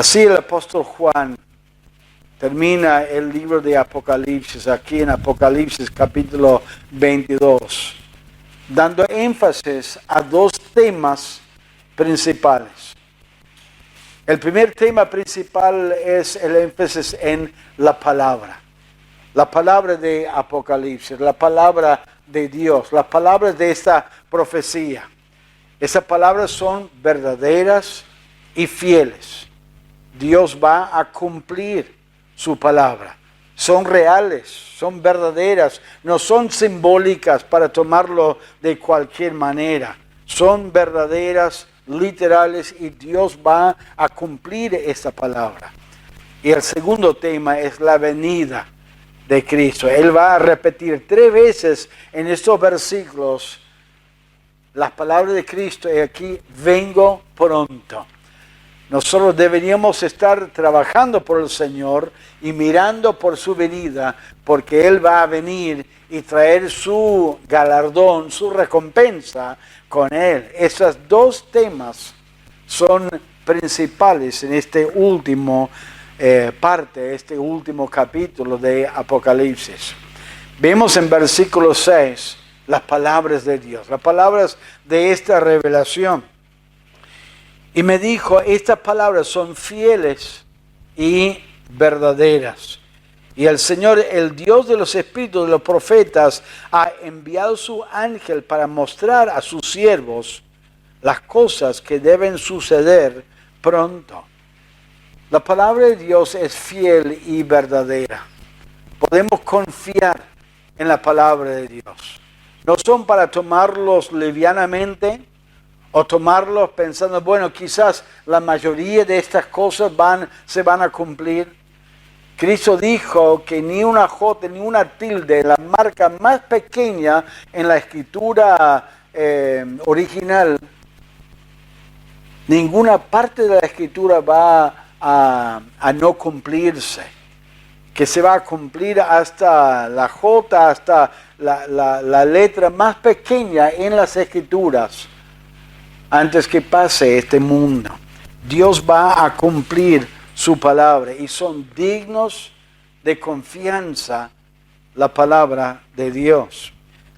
Así el apóstol Juan termina el libro de Apocalipsis, aquí en Apocalipsis capítulo 22, dando énfasis a dos temas principales. El primer tema principal es el énfasis en la palabra de Apocalipsis, la palabra de Dios, las palabras de esta profecía. Esas palabras son verdaderas y fieles. Dios va a cumplir su palabra. Son reales, son verdaderas, no son simbólicas para tomarlo de cualquier manera. Son verdaderas, literales, y Dios va a cumplir esta palabra. Y el segundo tema es la venida de Cristo. Él va a repetir 3 veces en estos versículos las palabras de Cristo, y aquí vengo pronto. Nosotros deberíamos estar trabajando por el Señor y mirando por su venida, porque Él va a venir y traer su galardón, su recompensa con Él. Esos dos temas son principales en este último este último capítulo de Apocalipsis. Vemos en versículo 6 las palabras de Dios, las palabras de esta revelación. Y me dijo, estas palabras son fieles y verdaderas. Y el Señor, el Dios de los espíritus de los profetas, ha enviado su ángel para mostrar a sus siervos las cosas que deben suceder pronto. La palabra de Dios es fiel y verdadera. Podemos confiar en la palabra de Dios. No son para tomarlos livianamente, o tomarlos pensando, bueno, quizás la mayoría de estas cosas se van a cumplir. Cristo dijo que ni una jota, ni una tilde, la marca más pequeña en la escritura original, ninguna parte de la escritura va a no cumplirse. Que se va a cumplir hasta la jota, hasta la letra más pequeña en las escrituras. Antes que pase este mundo, Dios va a cumplir su palabra y son dignos de confianza la palabra de Dios.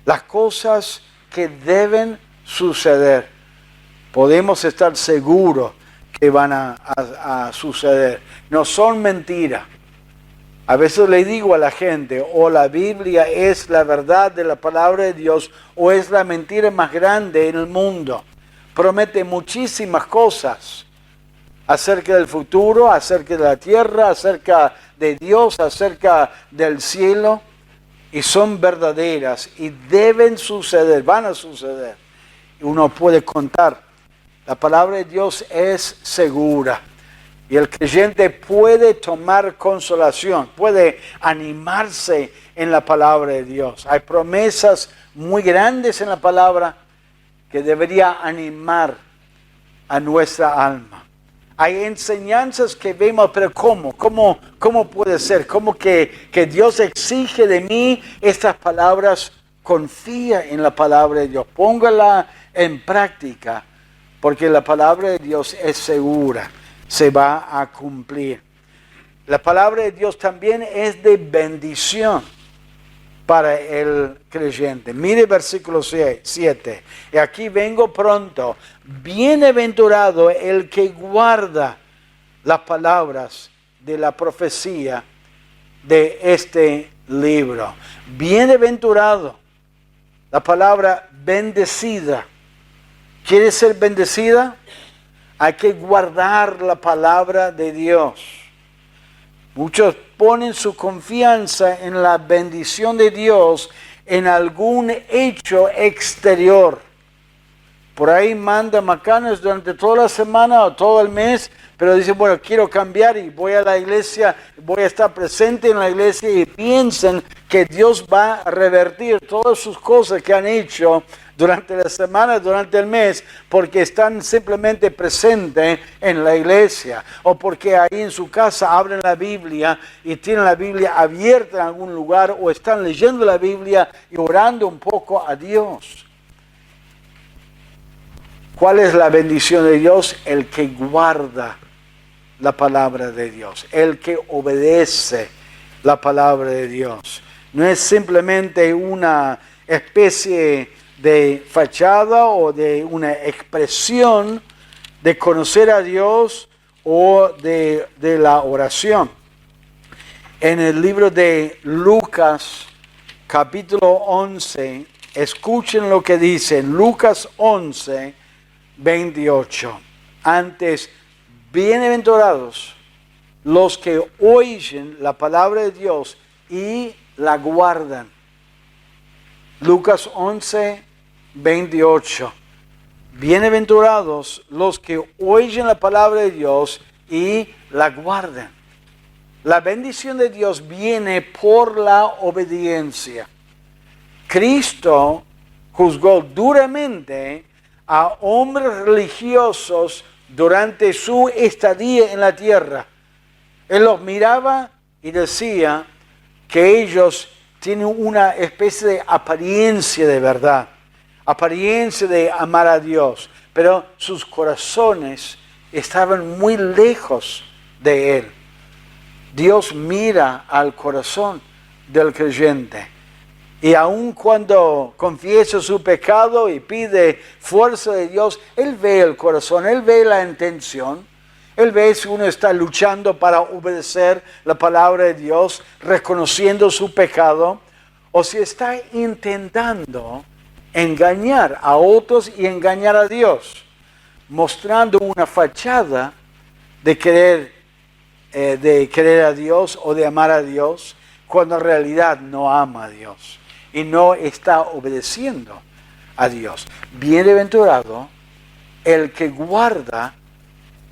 Las cosas que deben suceder, podemos estar seguros que van a suceder. No son mentiras. A veces le digo a la gente, o la Biblia es la verdad de la palabra de Dios, o es la mentira más grande en el mundo. Promete muchísimas cosas acerca del futuro, acerca de la tierra, acerca de Dios, acerca del cielo, y son verdaderas y deben suceder, van a suceder. Y uno puede contar, la palabra de Dios es segura y el creyente puede tomar consolación, puede animarse en la palabra de Dios. Hay promesas muy grandes en la palabra que debería animar a nuestra alma. Hay enseñanzas que vemos, pero ¿cómo puede ser? ¿Cómo que Dios exige de mí estas palabras? Confía en la palabra de Dios, póngala en práctica, porque la palabra de Dios es segura, se va a cumplir. La palabra de Dios también es de bendición para el creyente. Mire versículo 7. Y aquí vengo pronto. Bienaventurado el que guarda las palabras de la profecía de este libro. Bienaventurado. La palabra bendecida. ¿Quieres ser bendecida? Hay que guardar la palabra de Dios. Muchos ponen su confianza en la bendición de Dios en algún hecho exterior. Por ahí manda macanas durante toda la semana o todo el mes, pero dicen, bueno, quiero cambiar y voy a la iglesia, voy a estar presente en la iglesia, y piensan que Dios va a revertir todas sus cosas que han hecho durante la semana, durante el mes, porque están simplemente presentes en la iglesia, o porque ahí en su casa abren la Biblia y tienen la Biblia abierta en algún lugar, o están leyendo la Biblia y orando un poco a Dios. ¿Cuál es la bendición de Dios? El que guarda la palabra de Dios, el que obedece la palabra de Dios. No es simplemente una especie de fachada o de una expresión de conocer a Dios o de la oración. En el libro de Lucas, capítulo 11, escuchen lo que dice en Lucas 11, 28. Antes, bienaventurados los que oyen la palabra de Dios y la guardan. Lucas 11, 28. Bienaventurados los que oyen la palabra de Dios y la guardan. La bendición de Dios viene por la obediencia. Cristo juzgó duramente a hombres religiosos durante su estadía en la tierra. Él los miraba y decía que ellos tienen una especie de apariencia de verdad, apariencia de amar a Dios, pero sus corazones estaban muy lejos de Él. Dios mira al corazón del creyente. Y aun cuando confiesa su pecado y pide fuerza de Dios, Él ve el corazón, Él ve la intención. Él ve si uno está luchando para obedecer la palabra de Dios, reconociendo su pecado, o si está intentando engañar a otros y engañar a Dios, mostrando una fachada de querer a Dios o de amar a Dios, cuando en realidad no ama a Dios y no está obedeciendo a Dios. Bienaventurado el que guarda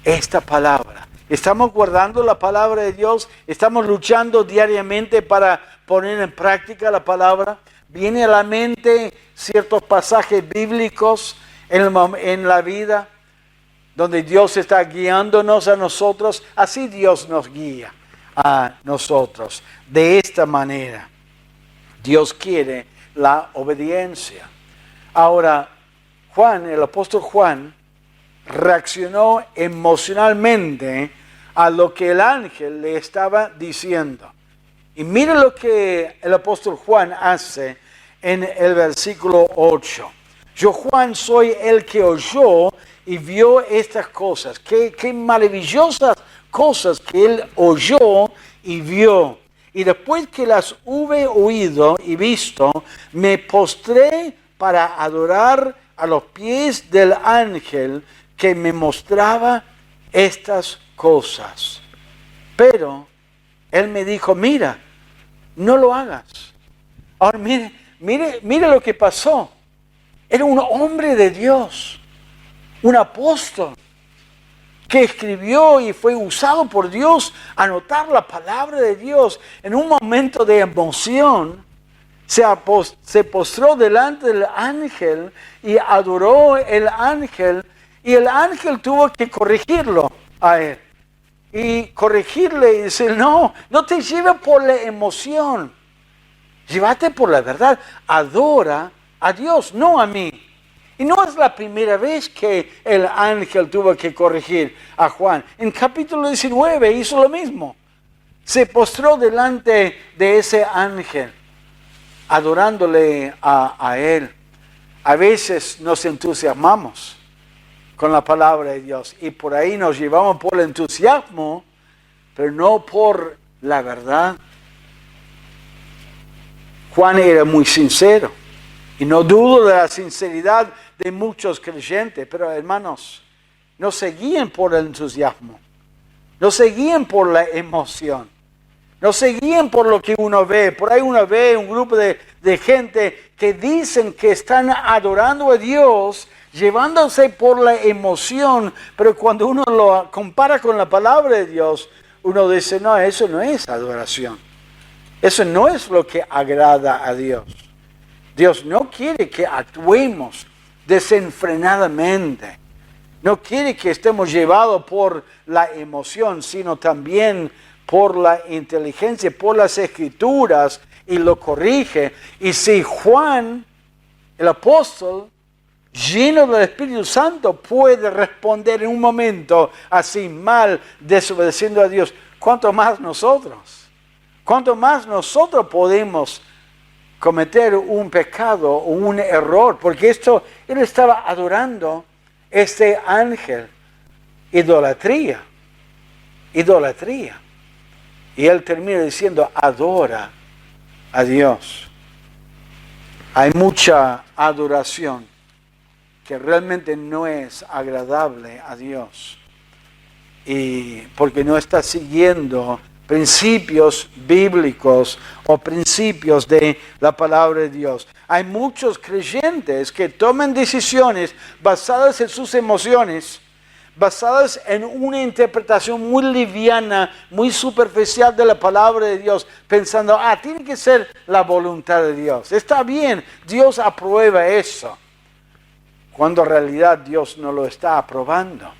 esta palabra. Estamos guardando la palabra de Dios, estamos luchando diariamente para poner en práctica la palabra. Viene a la mente ciertos pasajes bíblicos en la vida donde Dios está guiándonos a nosotros. Así Dios nos guía a nosotros. De esta manera, Dios quiere la obediencia. Ahora, el apóstol Juan, reaccionó emocionalmente a lo que el ángel le estaba diciendo. Y mire lo que el apóstol Juan hace en el versículo 8. Yo, Juan, soy el que oyó y vio estas cosas. Qué maravillosas cosas que él oyó y vio. Y después que las hube oído y visto, me postré para adorar a los pies del ángel que me mostraba estas cosas. Pero él me dijo, mira, no lo hagas. Ahora mire lo que pasó. Era un hombre de Dios, un apóstol, que escribió y fue usado por Dios a anotar la palabra de Dios. En un momento de emoción, se postró delante del ángel y adoró el ángel. Y el ángel tuvo que corregirlo a él. Y corregirle y decir, no te lleves por la emoción. Llévate por la verdad. Adora a Dios, no a mí. Y no es la primera vez que el ángel tuvo que corregir a Juan. En capítulo 19 hizo lo mismo. Se postró delante de ese ángel, adorándole a él. A veces nos entusiasmamos con la palabra de Dios y por ahí nos llevamos por el entusiasmo, pero no por la verdad. Juan era muy sincero y no dudo de la sinceridad de muchos creyentes, pero hermanos, no se guíen por el entusiasmo, no se guíen por la emoción, no se guíen por lo que uno ve. Por ahí uno ve un grupo de gente que dicen que están adorando a Dios, llevándose por la emoción, pero cuando uno lo compara con la palabra de Dios, uno dice, no, eso no es adoración. Eso no es lo que agrada a Dios. Dios no quiere que actuemos desenfrenadamente. No quiere que estemos llevados por la emoción, sino también por la inteligencia, por las escrituras, y lo corrige. Y si Juan, el apóstol, lleno del Espíritu Santo, puede responder en un momento así mal, desobedeciendo a Dios. ¿Cuánto más nosotros? ¿Cuánto más nosotros podemos cometer un pecado o un error? Porque él estaba adorando este ángel. Idolatría. Y él termina diciendo, adora a Dios. Hay mucha adoración que realmente no es agradable a Dios. Y porque no está siguiendo principios bíblicos o principios de la palabra de Dios. Hay muchos creyentes que toman decisiones basadas en sus emociones, basadas en una interpretación muy liviana, muy superficial de la palabra de Dios, pensando, tiene que ser la voluntad de Dios. Está bien, Dios aprueba eso, cuando en realidad Dios no lo está aprobando.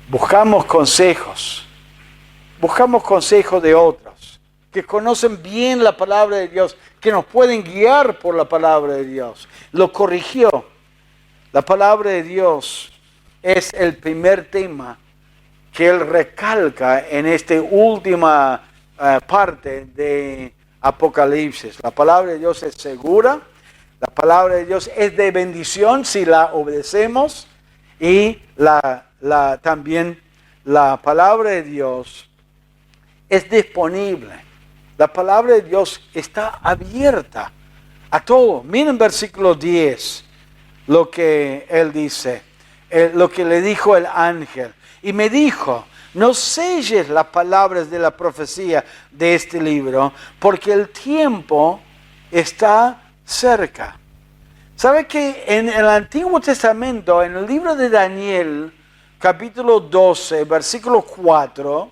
Buscamos consejos de otros, que conocen bien la palabra de Dios, que nos pueden guiar por la palabra de Dios. Lo corrigió. La palabra de Dios es el primer tema que él recalca en esta última parte de Apocalipsis. La palabra de Dios es segura, la palabra de Dios es de bendición si la obedecemos, y también la palabra de Dios es disponible. La palabra de Dios está abierta a todo. Miren versículo 10, lo que él dice, lo que le dijo el ángel. Y me dijo, no selles las palabras de la profecía de este libro, porque el tiempo está cerca. ¿Sabe que en el Antiguo Testamento, en el libro de Daniel, capítulo 12, versículo 4,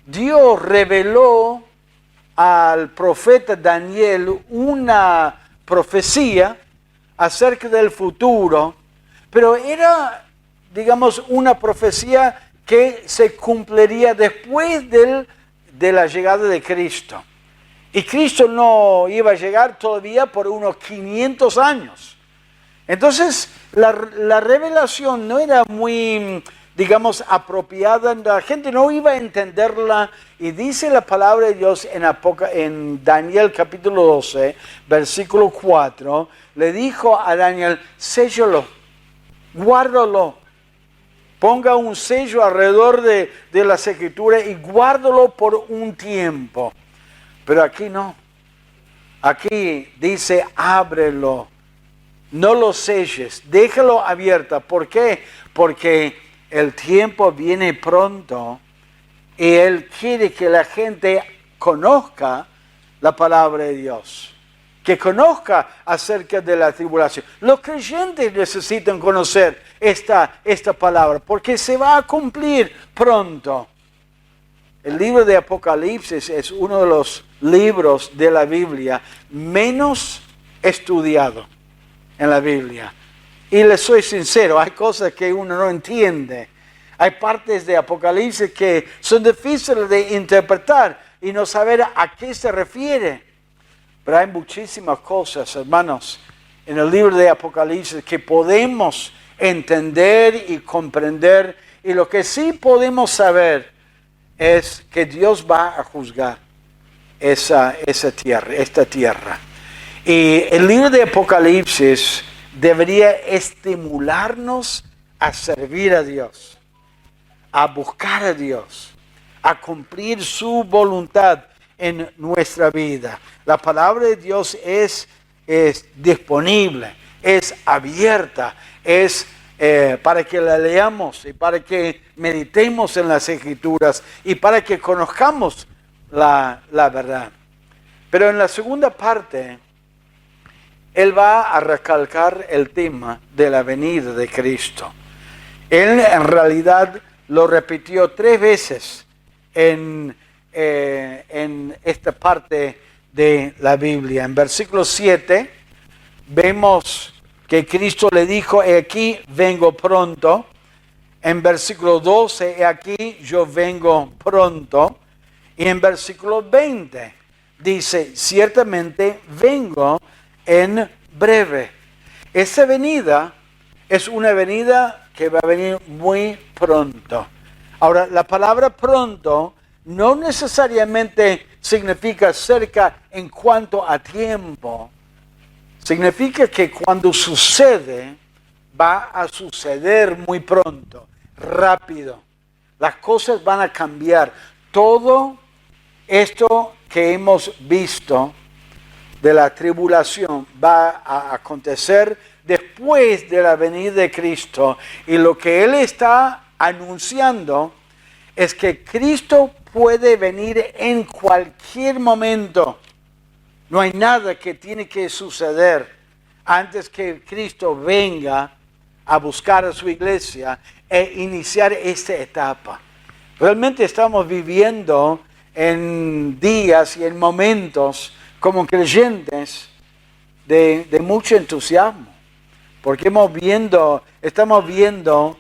Dios reveló al profeta Daniel una profecía acerca del futuro, pero era, digamos, una profecía que se cumpliría después de la llegada de Cristo. Y Cristo no iba a llegar todavía por unos 500 años. Entonces, la revelación no era muy, digamos, apropiada. La gente no iba a entenderla. Y dice la palabra de Dios en Daniel capítulo 12, versículo 4, le dijo a Daniel, séllalo, guárdalo. Ponga un sello alrededor de las escrituras y guárdalo por un tiempo. Pero aquí no. Aquí dice, ábrelo. No lo selles, déjalo abierto. ¿Por qué? Porque el tiempo viene pronto y Él quiere que la gente conozca la palabra de Dios, que conozca acerca de la tribulación. Los creyentes necesitan conocer esta palabra porque se va a cumplir pronto. El libro de Apocalipsis es uno de los libros de la Biblia menos estudiado en la Biblia. Y les soy sincero, hay cosas que uno no entiende. Hay partes de Apocalipsis que son difíciles de interpretar y no saber a qué se refiere. Pero hay muchísimas cosas, hermanos, en el libro de Apocalipsis que podemos entender y comprender. Y lo que sí podemos saber es que Dios va a juzgar esta tierra. Y el libro de Apocalipsis debería estimularnos a servir a Dios, a buscar a Dios, a cumplir su voluntad en nuestra vida. La palabra de Dios es disponible, es abierta, es para que la leamos y para que meditemos en las Escrituras y para que conozcamos la verdad. Pero en la segunda parte, él va a recalcar el tema de la venida de Cristo. Él en realidad lo repitió 3 veces en esta parte de la Biblia. En versículo 7 vemos que Cristo le dijo, he aquí vengo pronto. En versículo 12, he aquí yo vengo pronto. Y en versículo 20 dice, ciertamente vengo en breve. Esa venida es una venida que va a venir muy pronto. Ahora, la palabra pronto no necesariamente significa cerca en cuanto a tiempo. Significa que cuando sucede, va a suceder muy pronto, rápido. Las cosas van a cambiar. Todo esto que hemos visto de la tribulación va a acontecer después de la venida de Cristo. Y lo que Él está anunciando es que Cristo puede venir en cualquier momento. No hay nada que tiene que suceder antes que Cristo venga a buscar a su iglesia e iniciar esta etapa. Realmente estamos viviendo en días y en momentos como creyentes de mucho entusiasmo, porque estamos viendo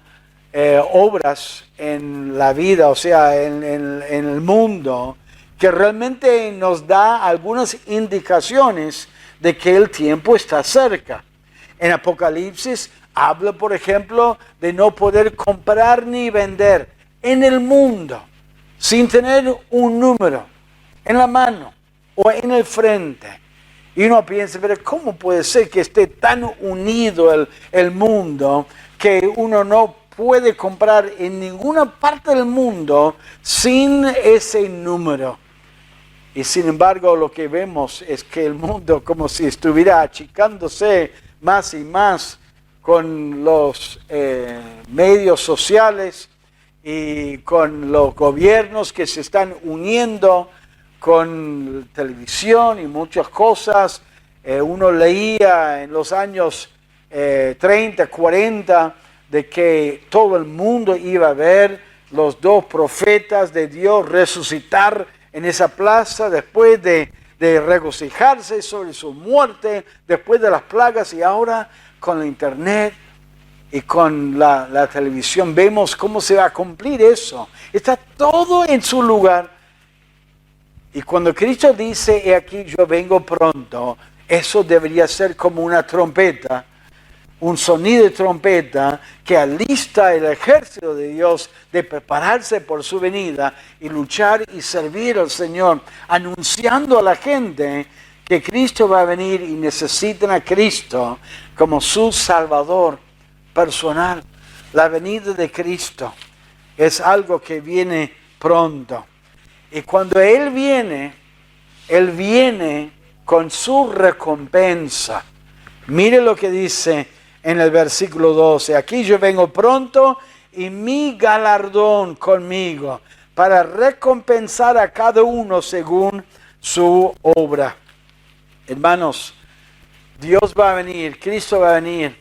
obras en la vida, o sea, en el mundo, que realmente nos da algunas indicaciones de que el tiempo está cerca. En Apocalipsis habla, por ejemplo, de no poder comprar ni vender en el mundo sin tener un número en la mano o en el frente. Y uno piensa, pero ¿cómo puede ser que esté tan unido el mundo que uno no puede comprar en ninguna parte del mundo sin ese número? Y sin embargo, lo que vemos es que el mundo, como si estuviera achicándose más y más con los medios sociales y con los gobiernos que se están uniendo con televisión y muchas cosas. Uno leía en los años 30, 40 de que todo el mundo iba a ver los dos profetas de Dios resucitar en esa plaza después de regocijarse sobre su muerte, después de las plagas. Y ahora con la internet y con la televisión vemos cómo se va a cumplir eso. Está todo en su lugar. Y cuando Cristo dice, he aquí yo vengo pronto, eso debería ser como una trompeta, un sonido de trompeta que alista el ejército de Dios de prepararse por su venida y luchar y servir al Señor, anunciando a la gente que Cristo va a venir y necesitan a Cristo como su Salvador personal. La venida de Cristo es algo que viene pronto. Y cuando Él viene con su recompensa. Mire lo que dice en el versículo 12. Aquí yo vengo pronto y mi galardón conmigo para recompensar a cada uno según su obra. Hermanos, Dios va a venir, Cristo va a venir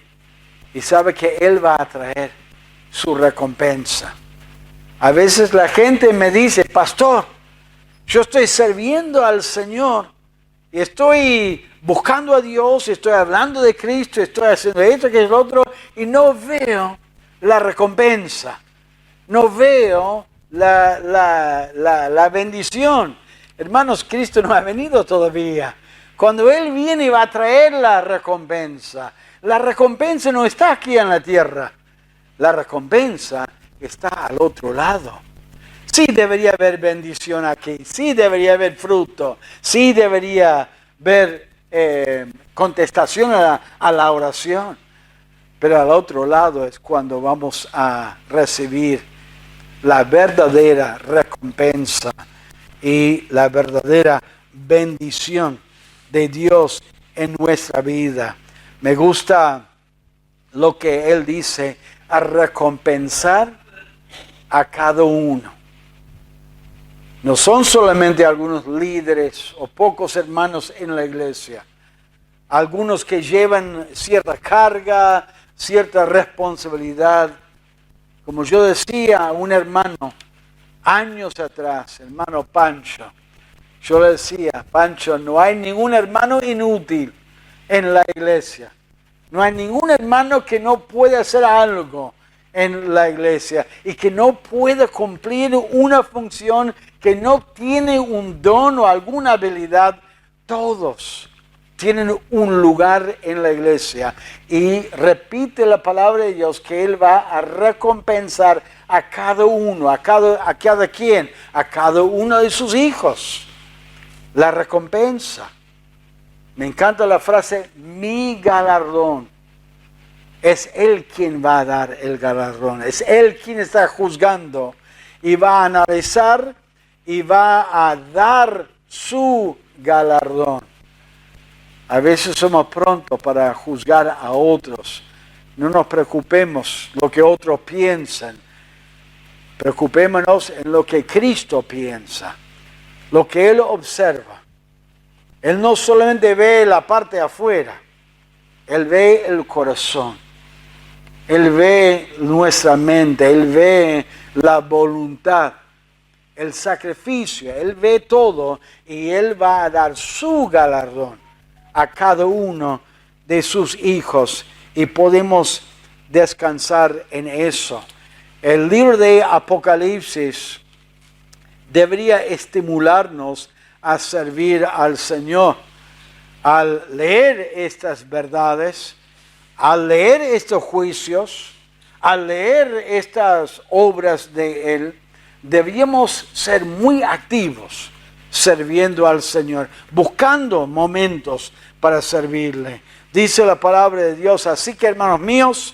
y sabe que Él va a traer su recompensa. A veces la gente me dice, pastor, yo estoy sirviendo al Señor y estoy buscando a Dios, estoy hablando de Cristo, estoy haciendo esto, que es lo otro, y no veo la recompensa, no veo la bendición. Hermanos, Cristo no ha venido todavía. Cuando Él viene va a traer la recompensa. La recompensa no está aquí en la tierra, la recompensa está al otro lado. Sí debería haber bendición aquí, sí debería haber fruto, sí debería haber contestación a la oración. Pero al otro lado es cuando vamos a recibir la verdadera recompensa y la verdadera bendición de Dios en nuestra vida. Me gusta lo que Él dice, a recompensar a cada uno. No son solamente algunos líderes o pocos hermanos en la iglesia. Algunos que llevan cierta carga, cierta responsabilidad. Como yo decía a un hermano años atrás, hermano Pancho, yo le decía, Pancho, no hay ningún hermano inútil en la iglesia. No hay ningún hermano que no puede hacer algo en la iglesia y que no pueda cumplir una función, que no tiene un don o alguna habilidad. Todos tienen un lugar en la iglesia. Y repite la palabra de Dios que Él va a recompensar a cada uno, a cada quien, a cada uno de sus hijos. La recompensa. Me encanta la frase, mi galardón. Es Él quien va a dar el galardón. Es Él quien está juzgando y va a analizar y va a dar su galardón. A veces somos prontos para juzgar a otros. No nos preocupemos lo que otros piensan. Preocupémonos en lo que Cristo piensa, lo que Él observa. Él no solamente ve la parte de afuera, Él ve el corazón. Él ve nuestra mente, Él ve la voluntad, el sacrificio, Él ve todo y Él va a dar su galardón a cada uno de sus hijos y podemos descansar en eso. El libro de Apocalipsis debería estimularnos a servir al Señor. Al leer estas verdades, al leer estos juicios, al leer estas obras de Él, deberíamos ser muy activos sirviendo al Señor, buscando momentos para servirle. Dice la palabra de Dios, así que hermanos míos,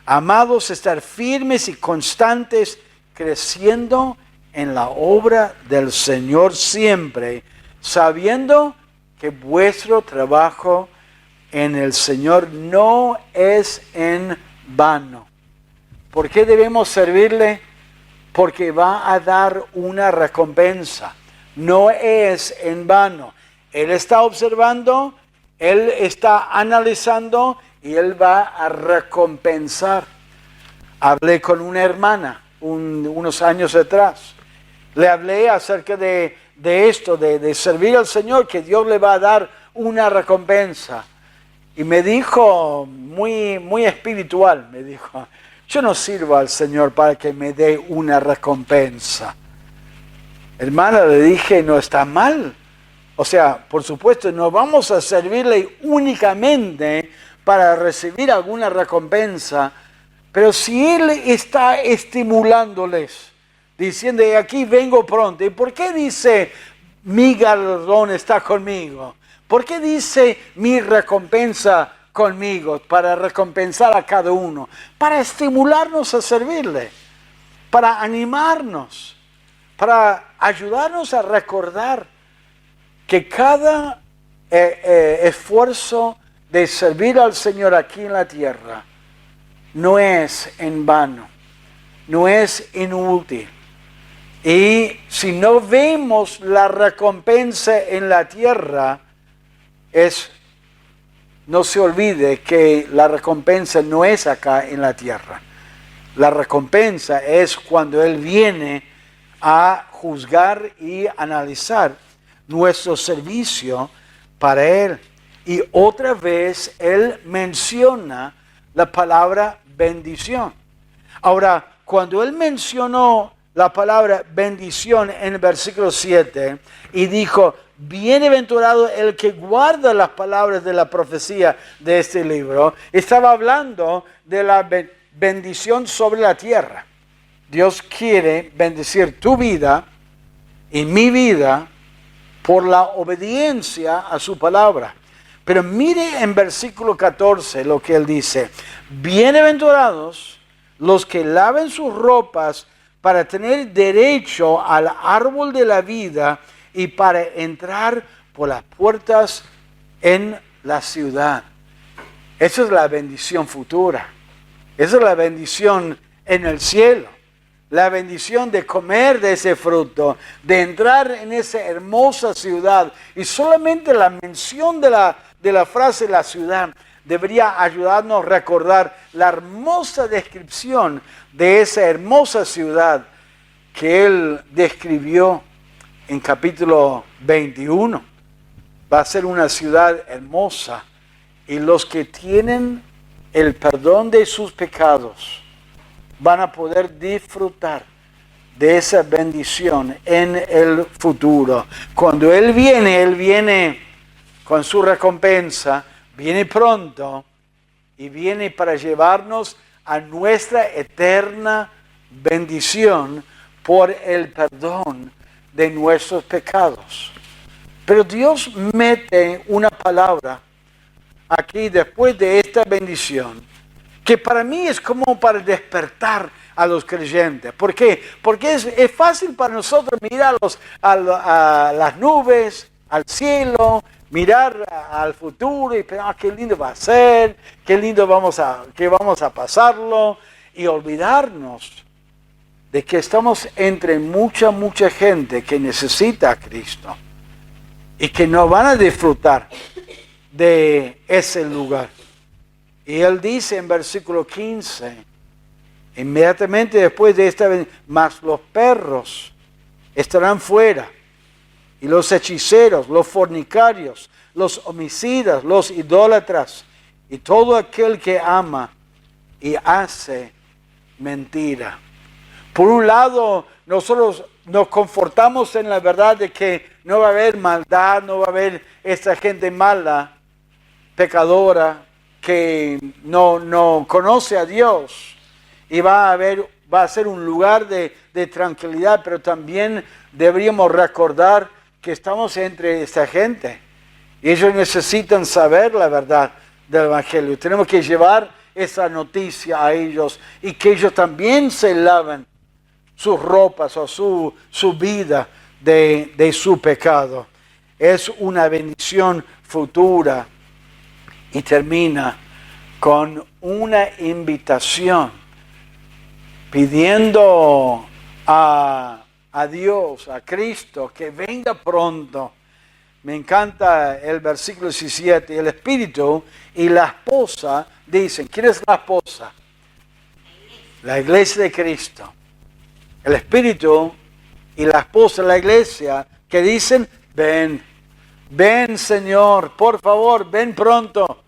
amados, estar firmes y constantes, creciendo en la obra del Señor siempre, sabiendo que vuestro trabajo en el Señor no es en vano. ¿Por qué debemos servirle? Porque va a dar una recompensa. No es en vano. Él está observando, Él está analizando y Él va a recompensar. Hablé con una hermana unos años atrás. Le hablé acerca de esto, de servir al Señor, que Dios le va a dar una recompensa. Y me dijo, muy espiritual, me dijo, yo no sirvo al Señor para que me dé una recompensa. Hermana, le dije, no está mal. O sea, por supuesto, no vamos a servirle únicamente para recibir alguna recompensa, pero si Él está estimulándoles, diciendo, aquí vengo pronto. ¿Y por qué dice, mi galardón está conmigo? ¿Por qué dice mi recompensa conmigo? Para recompensar a cada uno, para estimularnos a servirle, para animarnos, para ayudarnos a recordar que cada esfuerzo de servir al Señor aquí en la tierra no es en vano, no es inútil. Y si no vemos la recompensa en la tierra, no se olvide que la recompensa no es acá en la tierra. La recompensa es cuando Él viene a juzgar y analizar nuestro servicio para Él. Y otra vez Él menciona la palabra bendición. Ahora, cuando Él mencionó la palabra bendición en el versículo 7 y dijo, bienaventurado el que guarda las palabras de la profecía de este libro, estaba hablando de la bendición sobre la tierra. Dios quiere bendecir tu vida y mi vida por la obediencia a su palabra. Pero mire en versículo 14 lo que Él dice, bienaventurados los que laven sus ropas para tener derecho al árbol de la vida y para entrar por las puertas en la ciudad. Esa es la bendición futura. Esa es la bendición en el cielo. La bendición de comer de ese fruto, de entrar en esa hermosa ciudad. Y solamente la mención de la frase la ciudad debería ayudarnos a recordar la hermosa descripción de esa hermosa ciudad que Él describió en capítulo 21. Va a ser una ciudad hermosa y los que tienen el perdón de sus pecados van a poder disfrutar de esa bendición en el futuro. Cuando Él viene con su recompensa, viene pronto y viene para llevarnos a nuestra eterna bendición por el perdón de nuestros pecados. Pero Dios mete una palabra aquí después de esta bendición, que para mí es como para despertar a los creyentes. ¿Por qué? Porque es fácil para nosotros mirar a las nubes, al cielo, mirar al futuro y pensar, qué lindo va a ser, qué lindo vamos a pasarlo, y olvidarnos de que estamos entre mucha gente que necesita a Cristo y que no van a disfrutar de ese lugar. Y él dice en versículo 15, inmediatamente después de esta, mas los perros estarán fuera, y los hechiceros, los fornicarios, los homicidas, los idólatras, y todo aquel que ama y hace mentira. Por un lado, nosotros nos confortamos en la verdad de que no va a haber maldad, no va a haber esta gente mala, pecadora, que no conoce a Dios, y va a ser un lugar de tranquilidad, pero también deberíamos recordar que estamos entre esta gente y ellos necesitan saber la verdad del Evangelio. Tenemos que llevar esa noticia a ellos y que ellos también se laven sus ropas o su vida de su pecado. Es una bendición futura. Y termina con una invitación pidiendo a Dios, a Cristo, que venga pronto. Me encanta el versículo 17. El Espíritu y la esposa dicen, ¿quién es la esposa? La iglesia de Cristo. El Espíritu y la esposa, la iglesia, que dicen, ven Señor, por favor, ven pronto.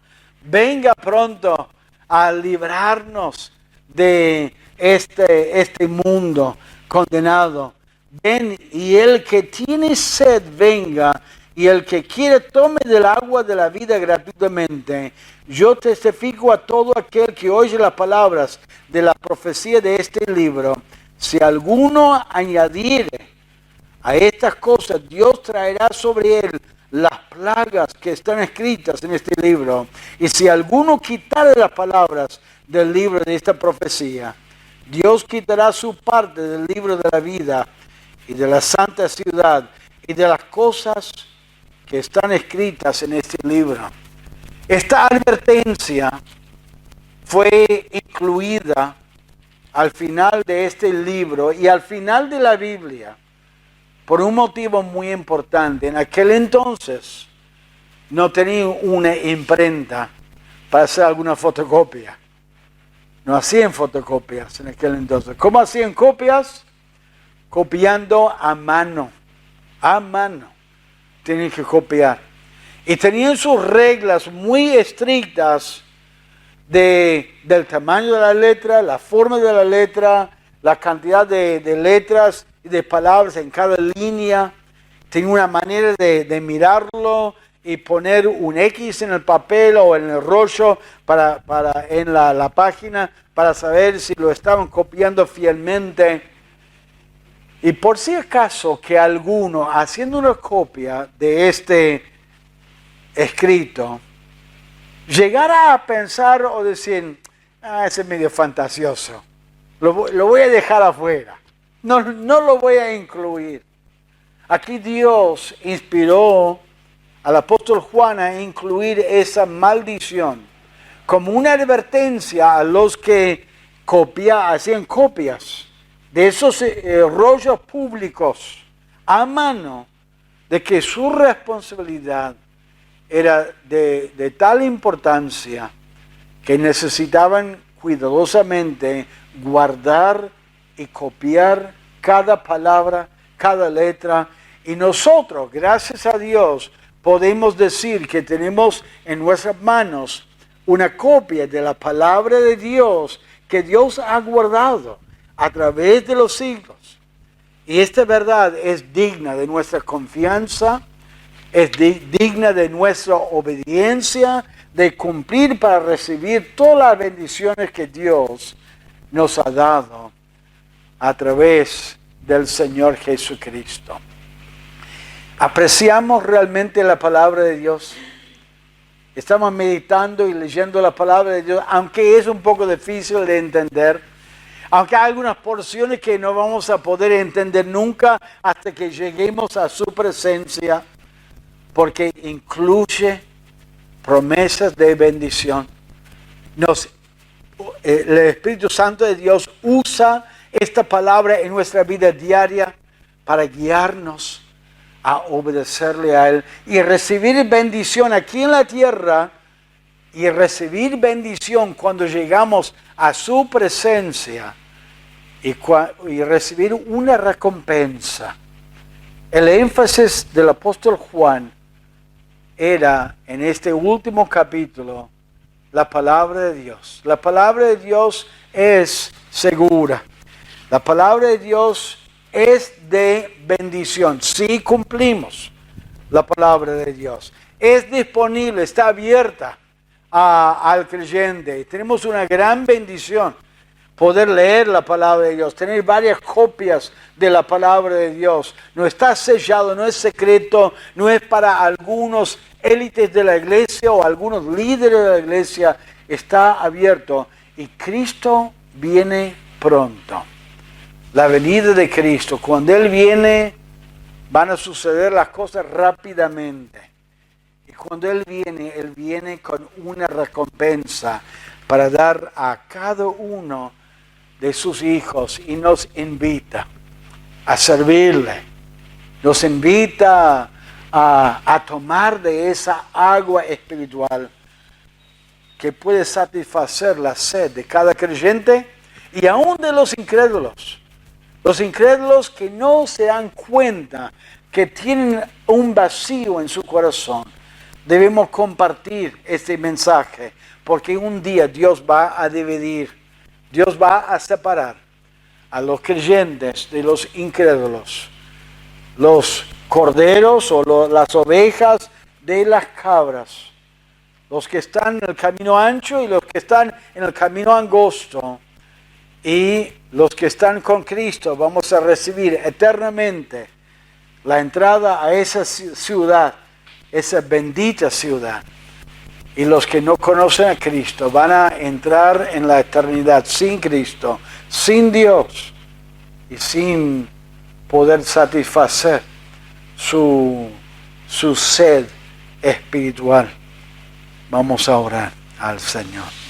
Venga pronto a librarnos de este mundo condenado. Ven, y el que tiene sed venga, y el que quiere tome del agua de la vida gratuitamente. Yo testifico a todo aquel que oye las palabras de la profecía de este libro. Si alguno añadiere a estas cosas, Dios traerá sobre él las plagas que están escritas en este libro. Y si alguno quitare las palabras del libro de esta profecía, Dios quitará su parte del libro de la vida y de la santa ciudad y de las cosas que están escritas en este libro. Esta advertencia fue incluida al final de este libro y al final de la Biblia por un motivo muy importante. En aquel entonces no tenían una imprenta para hacer alguna fotocopia. No hacían fotocopias en aquel entonces. ¿Cómo hacían copias? Copiando a mano. A mano. Tienen que copiar. Y tenían sus reglas muy estrictas del tamaño de la letra, la forma de la letra, la cantidad de letras y de palabras en cada línea. Tenía una manera de mirarlo y poner un X en el papel o en el rollo en la página para saber si lo estaban copiando fielmente. Y por si acaso que alguno, haciendo una copia de este escrito, llegara a pensar o decir, ese es medio fantasioso, lo voy a dejar afuera, no lo voy a incluir. Aquí Dios inspiró al apóstol Juan a incluir esa maldición como una advertencia a los que hacían copias de esos rollos públicos a mano, de que su responsabilidad era de tal importancia que necesitaban cuidadosamente guardar y copiar cada palabra, cada letra. Y nosotros, gracias a Dios, podemos decir que tenemos en nuestras manos una copia de la palabra de Dios que Dios ha guardado a través de los siglos. Y esta verdad es digna de nuestra confianza, es digna de nuestra obediencia, de cumplir para recibir todas las bendiciones que Dios nos ha dado a través del Señor Jesucristo. ¿Apreciamos realmente la palabra de Dios? Estamos meditando y leyendo la palabra de Dios, aunque es un poco difícil de entender, aunque hay algunas porciones que no vamos a poder entender nunca hasta que lleguemos a su presencia, porque incluye promesas de bendición. El Espíritu Santo de Dios usa esta palabra en nuestra vida diaria para guiarnos a obedecerle a Él y recibir bendición aquí en la tierra y recibir bendición cuando llegamos a su presencia y recibir una recompensa. El énfasis del apóstol Juan era en este último capítulo la palabra de Dios. La palabra de Dios es segura. La palabra de Dios es de bendición. Si cumplimos la palabra de Dios, es disponible, está abierta al creyente. Tenemos una gran bendición poder leer la palabra de Dios, tener varias copias de la palabra de Dios. No está sellado, no es secreto, no es para algunos élites de la iglesia o algunos líderes de la iglesia. Está abierto y Cristo viene pronto. La venida de Cristo, cuando Él viene, van a suceder las cosas rápidamente. Y cuando Él viene con una recompensa para dar a cada uno de sus hijos y nos invita a servirle. Nos invita a tomar de esa agua espiritual que puede satisfacer la sed de cada creyente y aún de los incrédulos. Los incrédulos que no se dan cuenta que tienen un vacío en su corazón. Debemos compartir este mensaje porque un día Dios va a dividir, Dios va a separar a los creyentes de los incrédulos, los corderos o las ovejas de las cabras, los que están en el camino ancho y los que están en el camino angosto. Y los que están con Cristo vamos a recibir eternamente la entrada a esa ciudad, esa bendita ciudad. Y los que no conocen a Cristo van a entrar en la eternidad sin Cristo, sin Dios y sin poder satisfacer su sed espiritual. Vamos a orar al Señor.